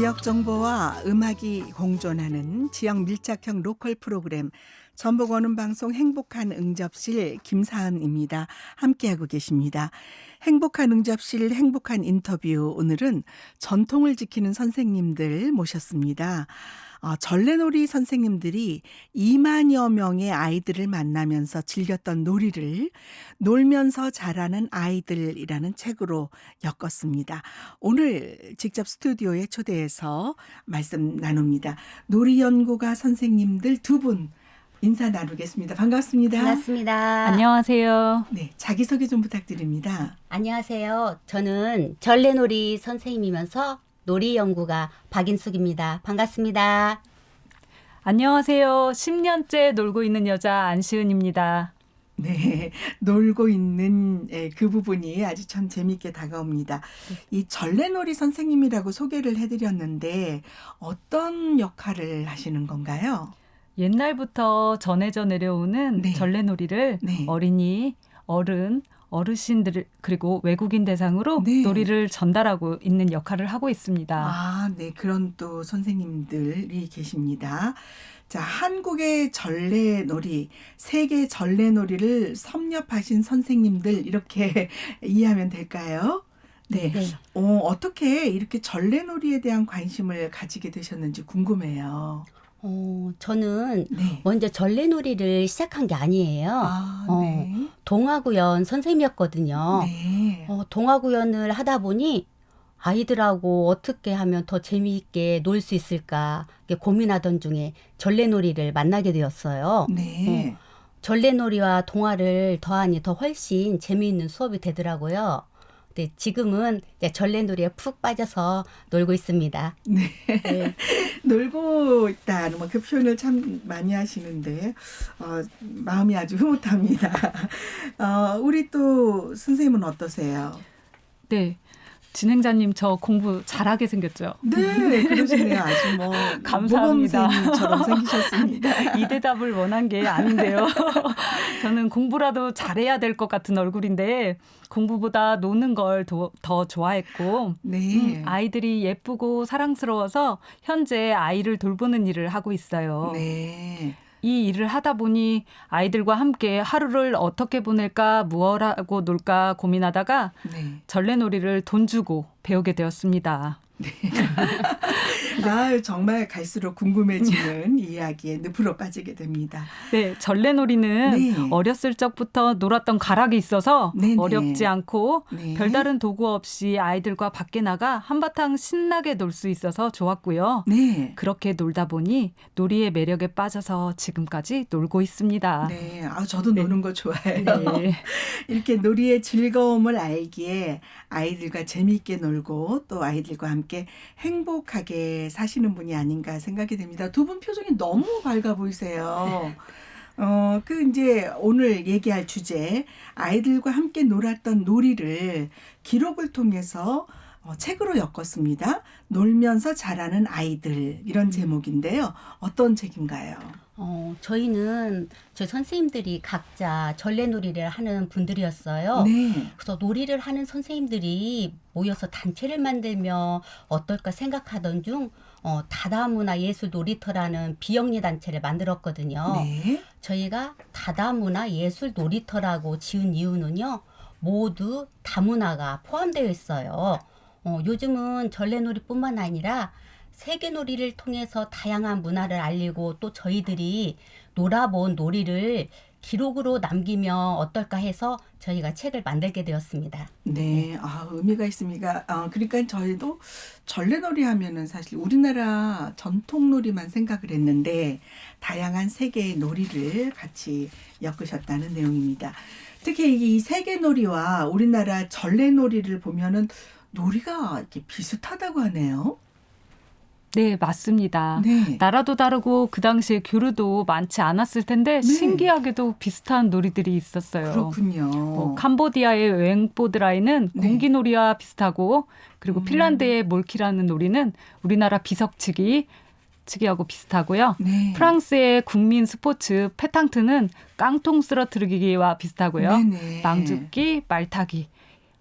지역 정보와 음악이 공존하는 지역 밀착형 로컬 프로그램 전북 원음방송 행복한 응접실 김사은입니다. 함께하고 계십니다. 행복한 응접실 행복한 인터뷰 오늘은 전통을 지키는 선생님들 모셨습니다. 전래놀이 선생님들이 2만여 명의 아이들을 만나면서 즐겼던 놀이를 놀면서 자라는 아이들이라는 책으로 엮었습니다. 오늘 직접 스튜디오에 초대해서 말씀 나눕니다. 놀이연구가 선생님들 두 분 인사 나누겠습니다. 반갑습니다. 반갑습니다. 안녕하세요. 네, 자기소개 좀 부탁드립니다. 안녕하세요. 저는 전래놀이 선생님이면서 놀이연구가 박인숙입니다. 반갑습니다. 안녕하세요. 10년째 놀고 있는 여자 안시은입니다. 네, 놀고 있는 그 부분이 아주 참 재미있게 다가옵니다. 이 전래놀이 선생님이라고 소개를 해드렸는데 어떤 역할을 하시는 건가요? 옛날부터 전해져 내려오는 네. 전래놀이를 네. 어린이, 어른, 어르신들 그리고 외국인 대상으로 네. 놀이를 전달하고 있는 역할을 하고 있습니다. 아, 네, 그런 또 선생님들이 계십니다. 자, 한국의 전래놀이, 세계 전래놀이를 섭렵하신 선생님들 이렇게 이해하면 될까요? 네. 네. 어떻게 이렇게 전래놀이에 대한 관심을 가지게 되셨는지 궁금해요. 저는 네. 먼저 전래놀이를 시작한 게 아니에요. 아, 네. 동화구연 선생님이었거든요. 네. 동화구연을 하다 보니 아이들하고 어떻게 하면 더 재미있게 놀 수 있을까 이렇게 고민하던 중에 전래놀이를 만나게 되었어요. 네. 전래놀이와 동화를 더하니 더 훨씬 재미있는 수업이 되더라고요. 근데 지금은 이제 전래놀이에 푹 빠져서 놀고 있습니다. 네. 네. 놀고 있다는 그 표현을 참 많이 하시는데 마음이 아주 흐뭇합니다. 우리 또 선생님은 어떠세요? 네. 진행자님 저 공부 잘하게 생겼죠? 네, 그러시네요. 아주 감사합니다. 모범생처럼 생기셨습니다. 이 대답을 원한 게 아닌데요. 저는 공부라도 잘해야 될 것 같은 얼굴인데 공부보다 노는 걸 더 좋아했고 네. 아이들이 예쁘고 사랑스러워서 현재 아이를 돌보는 일을 하고 있어요. 네. 이 일을 하다 보니 아이들과 함께 하루를 어떻게 보낼까 무엇 하고 놀까 고민하다가 네. 전래놀이를 돈 주고 배우게 되었습니다. 정말 갈수록 궁금해지는 이야기에 늪으로 빠지게 됩니다. 네, 전래놀이는 네. 어렸을 적부터 놀았던 가락이 있어서 네네. 어렵지 않고 네. 별다른 도구 없이 아이들과 밖에 나가 한바탕 신나게 놀 수 있어서 좋았고요. 네. 그렇게 놀다 보니 놀이의 매력에 빠져서 지금까지 놀고 있습니다. 네. 저도 노는 거 좋아해요. 네. 이렇게 놀이의 즐거움을 알기에 아이들과 재미있게 놀고 또 아이들과 함께 행복하게 사시는 분이 아닌가 생각이 됩니다. 두 분 표정이 너무 밝아 보이세요. 이제 오늘 얘기할 주제, 아이들과 함께 놀았던 놀이를 기록을 통해서 책으로 엮었습니다. 놀면서 자라는 아이들, 이런 제목인데요. 어떤 책인가요? 저희는 저희 선생님들이 각자 전래놀이를 하는 분들이었어요. 네. 그래서 놀이를 하는 선생님들이 모여서 단체를 만들면 어떨까 생각하던 중 다다문화 예술 놀이터라는 비영리 단체를 만들었거든요. 네. 저희가 다다문화 예술 놀이터라고 지은 이유는요. 모두 다문화가 포함되어 있어요. 요즘은 전래놀이뿐만 아니라 세계놀이를 통해서 다양한 문화를 알리고 또 저희들이 놀아본 놀이를 기록으로 남기면 어떨까 해서 저희가 책을 만들게 되었습니다. 네, 의미가 있습니다. 그러니까 저희도 전래놀이 하면은 사실 우리나라 전통놀이만 생각을 했는데 다양한 세계의 놀이를 같이 엮으셨다는 내용입니다. 특히 이 세계놀이와 우리나라 전래놀이를 보면은 놀이가 이렇게 비슷하다고 하네요. 네, 맞습니다. 네. 나라도 다르고 그 당시에 교류도 많지 않았을 텐데 네. 신기하게도 비슷한 놀이들이 있었어요. 그렇군요. 캄보디아의 웽보드라이는 네. 공기놀이와 비슷하고 그리고 핀란드의 몰키라는 놀이는 우리나라 비석치기하고 비슷하고요. 네. 프랑스의 국민 스포츠 페탕트는 깡통 쓰러뜨리기와 비슷하고요. 네네. 망죽기, 말타기.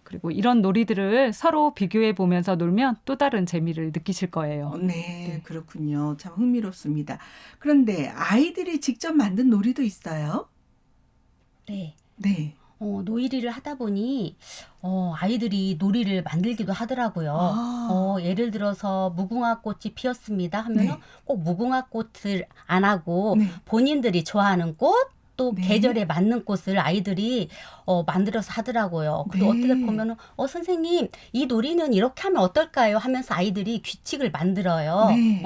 그리고 이런 놀이들을 서로 비교해 보면서 놀면 또 다른 재미를 느끼실 거예요. 네, 그렇군요. 참 흥미롭습니다. 그런데 아이들이 직접 만든 놀이도 있어요? 네. 네. 놀이를 하다 보니 아이들이 놀이를 만들기도 하더라고요. 아, 예를 들어서 무궁화 꽃이 피었습니다 하면은 네. 꼭 무궁화 꽃을 안 하고 네. 본인들이 좋아하는 꽃, 또 네. 계절에 맞는 꽃을 아이들이 만들어서 하더라고요. 그리고 네. 어떨 때 보면은 선생님 이 놀이는 이렇게 하면 어떨까요? 하면서 아이들이 규칙을 만들어요. 네.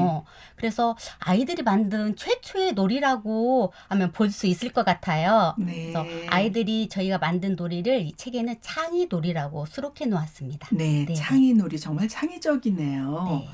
그래서 아이들이 만든 최초의 놀이라고 하면 볼 수 있을 것 같아요. 네. 그래서 아이들이 저희가 만든 놀이를 이 책에는 창의 놀이라고 수록해 놓았습니다. 네, 네. 창의놀이 정말 창의적이네요. 네.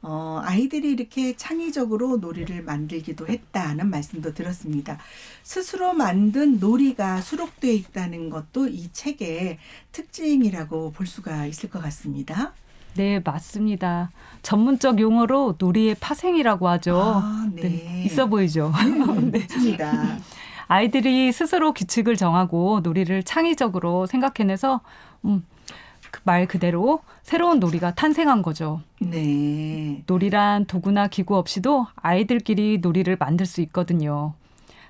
아이들이 이렇게 창의적으로 놀이를 만들기도 했다는 말씀도 들었습니다. 스스로 만든 놀이가 수록되어 있다는 것도 이 책의 특징이라고 볼 수가 있을 것 같습니다. 네, 맞습니다. 전문적 용어로 놀이의 파생이라고 하죠. 아, 네. 있어 보이죠. 맞습니다. 아이들이 스스로 규칙을 정하고 놀이를 창의적으로 생각해내서 그 말 그대로 새로운 놀이가 탄생한 거죠. 네. 놀이란 도구나 기구 없이도 아이들끼리 놀이를 만들 수 있거든요.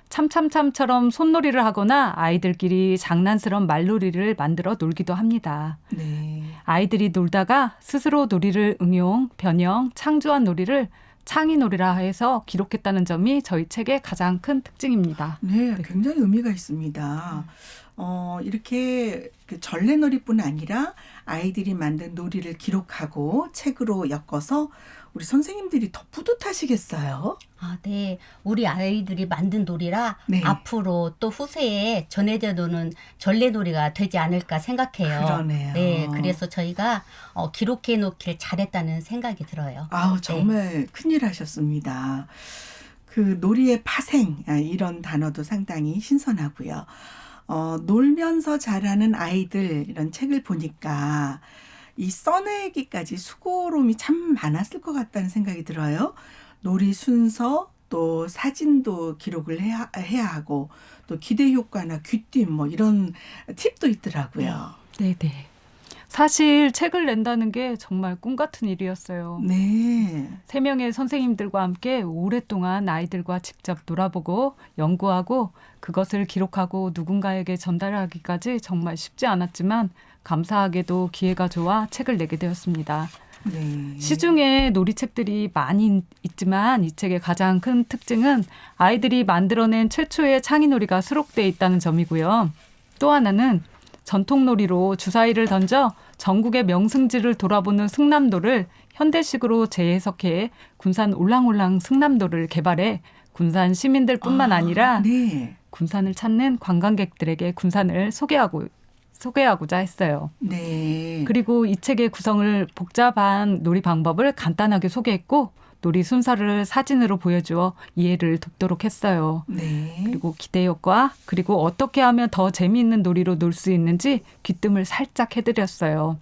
참참참처럼 손놀이를 하거나 아이들끼리 장난스러운 말놀이를 만들어 놀기도 합니다. 네. 아이들이 놀다가 스스로 놀이를 응용, 변형, 창조한 놀이를 창의놀이라 해서 기록했다는 점이 저희 책의 가장 큰 특징입니다. 네, 굉장히 의미가 있습니다. 이렇게 그 전래놀이뿐 아니라 아이들이 만든 놀이를 기록하고 책으로 엮어서 우리 선생님들이 더 뿌듯하시겠어요? 아, 네. 우리 아이들이 만든 놀이라 네. 앞으로 또 후세에 전해져 노는 전래놀이가 되지 않을까 생각해요. 그러네요. 네. 그래서 저희가 기록해 놓길 잘했다는 생각이 들어요. 아우, 정말 큰일 하셨습니다. 그 놀이의 파생, 이런 단어도 상당히 신선하고요. 놀면서 자라는 아이들 이런 책을 보니까 이 써내기까지 수고로움이 참 많았을 것 같다는 생각이 들어요. 놀이 순서 또 사진도 기록을 해야 하고 또 기대 효과나 귀띔 뭐 이런 팁도 있더라고요. 네네. 사실 책을 낸다는 게 정말 꿈 같은 일이었어요. 네. 3명의 선생님들과 함께 오랫동안 아이들과 직접 놀아보고 연구하고 그것을 기록하고 누군가에게 전달하기까지 정말 쉽지 않았지만 감사하게도 기회가 좋아 책을 내게 되었습니다. 네. 시중에 놀이책들이 많이 있지만 이 책의 가장 큰 특징은 아이들이 만들어낸 최초의 창의놀이가 수록되어 있다는 점이고요. 또 하나는 전통놀이로 주사위를 던져 전국의 명승지를 돌아보는 승남도를 현대식으로 재해석해 군산 올랑올랑 승남도를 개발해 군산 시민들뿐만 아니라 네. 군산을 찾는 관광객들에게 군산을 소개하고자 했어요. 네. 그리고 이 책의 구성을 복잡한 놀이 방법을 간단하게 소개했고 놀이 순서를 사진으로 보여주어 이해를 돕도록 했어요. 네. 그리고 기대 효과, 그리고 어떻게 하면 더 재미있는 놀이로 놀 수 있는지 귀뜸을 살짝 해드렸어요.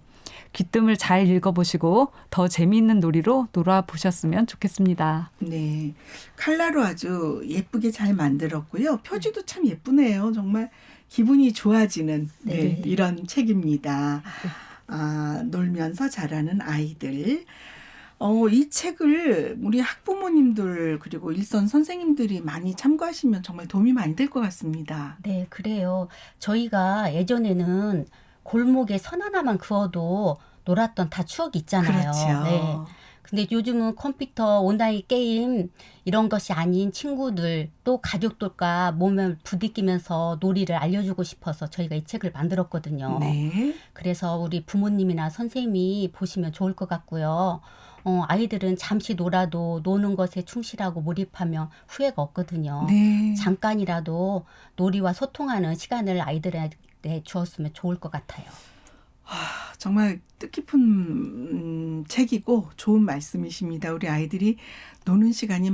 귀뜸을 잘 읽어보시고 더 재미있는 놀이로 놀아보셨으면 좋겠습니다. 네. 칼라로 아주 예쁘게 잘 만들었고요. 표지도 참 예쁘네요. 정말 기분이 좋아지는 네. 이런 책입니다. 놀면서 자라는 아이들. 이 책을 우리 학부모님들 그리고 일선 선생님들이 많이 참고하시면 정말 도움이 많이 될 것 같습니다. 네, 그래요. 저희가 예전에는 골목에 선 하나만 그어도 놀았던 다 추억이 있잖아요. 그렇죠. 네. 근데 요즘은 컴퓨터, 온라인 게임 이런 것이 아닌 친구들 또 가족들과 몸을 부딪히면서 놀이를 알려주고 싶어서 저희가 이 책을 만들었거든요. 네. 그래서 우리 부모님이나 선생님이 보시면 좋을 것 같고요. 아이들은 잠시 놀아도 노는 것에 충실하고 몰입하면 후회가 없거든요. 네. 잠깐이라도 놀이와 소통하는 시간을 아이들한테 주었으면 좋을 것 같아요. 정말 뜻깊은 책이고 좋은 말씀이십니다. 우리 아이들이 노는 시간이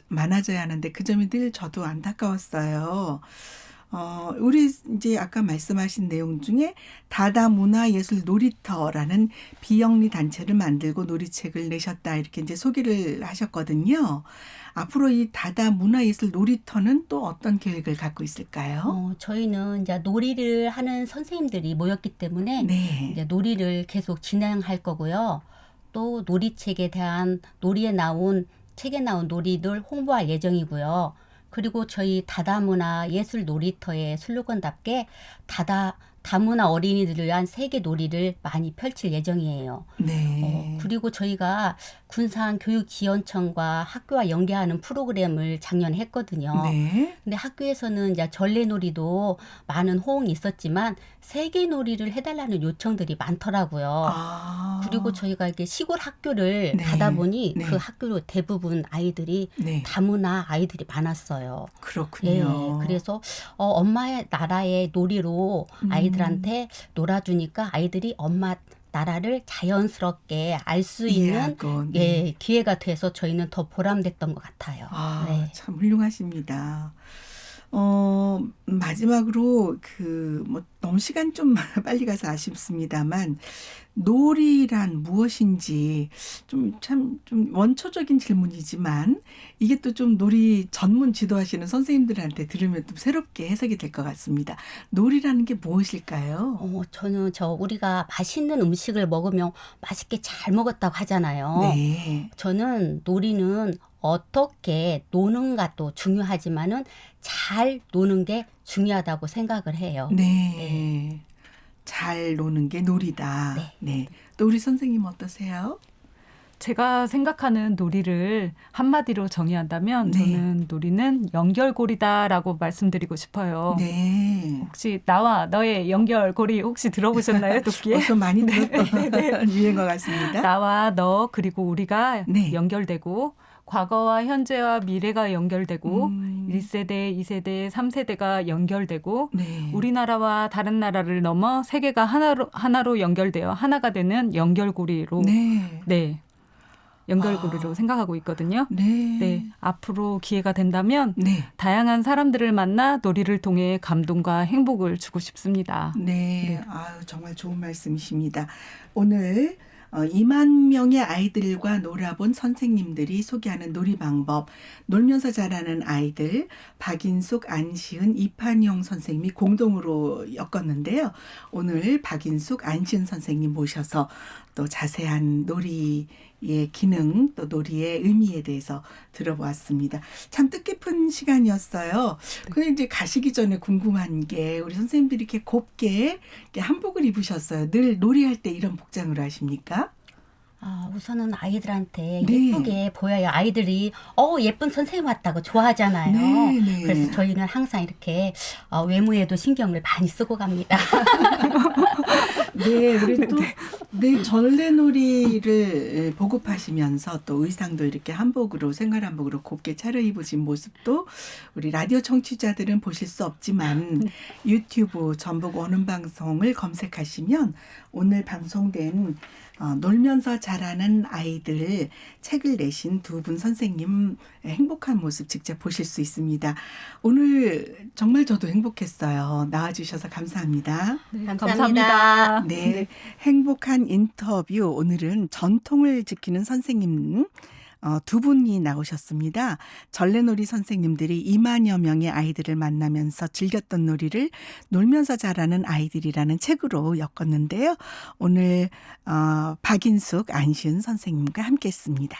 많아져야 하는데 그 점이 늘 저도 안타까웠어요. 우리 이제 아까 말씀하신 내용 중에 다다문화예술 놀이터라는 비영리 단체를 만들고 놀이책을 내셨다 이렇게 이제 소개를 하셨거든요. 앞으로 이 다다문화예술 놀이터는 또 어떤 계획을 갖고 있을까요? 저희는 이제 놀이를 하는 선생님들이 모였기 때문에 네. 이제 놀이를 계속 진행할 거고요. 또 놀이책에 대한 책에 나온 놀이들 홍보할 예정이고요. 그리고 저희 다다문화 예술 놀이터의 슬로건답게 다문화 어린이들을 위한 세계 놀이를 많이 펼칠 예정이에요. 네. 그리고 저희가 군산교육지원청과 학교와 연계하는 프로그램을 작년에 했거든요. 네. 근데 학교에서는 이제 전래놀이도 많은 호응이 있었지만 세계놀이를 해달라는 요청들이 많더라고요. 그리고 저희가 이게 시골 학교를 네. 가다 보니 네. 그 학교로 대부분 아이들이 네. 다문화 아이들이 많았어요. 그렇군요. 그래서 엄마의 나라의 놀이로 아이들한테 놀아주니까 아이들이 엄마 나라를 자연스럽게 알 수 있는 이해하고, 네. 기회가 돼서 저희는 더 보람됐던 것 같아요. 네. 참 훌륭하십니다. 마지막으로 너무 시간 좀 빨리 가서 아쉽습니다만 놀이란 무엇인지 좀 원초적인 질문이지만 이게 또 좀 놀이 전문 지도하시는 선생님들한테 들으면 좀 새롭게 해석이 될 것 같습니다. 놀이라는 게 무엇일까요? 저는 우리가 맛있는 음식을 먹으면 맛있게 잘 먹었다고 하잖아요. 네. 저는 놀이는 어떻게 노는가도 중요하지만은 잘 노는 게 중요하다고 생각을 해요. 네. 잘 노는 게 놀이다. 네. 또 우리 선생님 어떠세요? 제가 생각하는 놀이를 한마디로 정의한다면 네. 저는 놀이는 연결고리다라고 말씀드리고 싶어요. 네. 혹시 나와 너의 연결고리 혹시 들어보셨나요, 도끼에? 어서 많이 들었던 유행어 같습니다. 나와 너 그리고 우리가 네. 연결되고 과거와 현재와 미래가 연결되고 1세대, 2세대, 3세대가 연결되고 네. 우리나라와 다른 나라를 넘어 세계가 하나로 연결되어 하나가 되는 연결고리로 네. 연결고리로 생각하고 있거든요. 네. 네, 앞으로 기회가 된다면 네. 다양한 사람들을 만나 놀이를 통해 감동과 행복을 주고 싶습니다. 네. 아유, 정말 좋은 말씀이십니다. 오늘 2만 명의 아이들과 놀아본 선생님들이 소개하는 놀이 방법, 놀면서 자라는 아이들, 박인숙, 안시은, 이판영 선생님이 공동으로 엮었는데요. 오늘 박인숙, 안시은 선생님 모셔서 또 자세한 놀이의 기능, 또 놀이의 의미에 대해서 들어보았습니다. 참 뜻깊은 시간이었어요. 근데 이제 가시기 전에 궁금한 게 우리 선생님들이 이렇게 곱게 이렇게 한복을 입으셨어요. 늘 놀이할 때 이런 복장으로 하십니까? 우선은 아이들한테 네. 예쁘게 보여야 아이들이 예쁜 선생님 왔다고 좋아하잖아요. 네. 그래서 저희는 항상 이렇게 외모에도 신경을 많이 쓰고 갑니다. 네, 우리 또 전래놀이를 보급하시면서 또 의상도 이렇게 한복으로 생활 한복으로 곱게 차려입으신 모습도 우리 라디오 청취자들은 보실 수 없지만 유튜브 전북 원음방송을 검색하시면 오늘 방송된 놀면서 자라는 아이들 책을 내신 두 분 선생님 행복한 모습 직접 보실 수 있습니다. 오늘 정말 저도 행복했어요. 나와주셔서 감사합니다. 네, 감사합니다. 네, 행복한 인터뷰. 오늘은 전통을 지키는 선생님 두 분이 나오셨습니다. 전래놀이 선생님들이 2만여 명의 아이들을 만나면서 즐겼던 놀이를 놀면서 자라는 아이들이라는 책으로 엮었는데요. 오늘 박인숙, 안시은 선생님과 함께했습니다.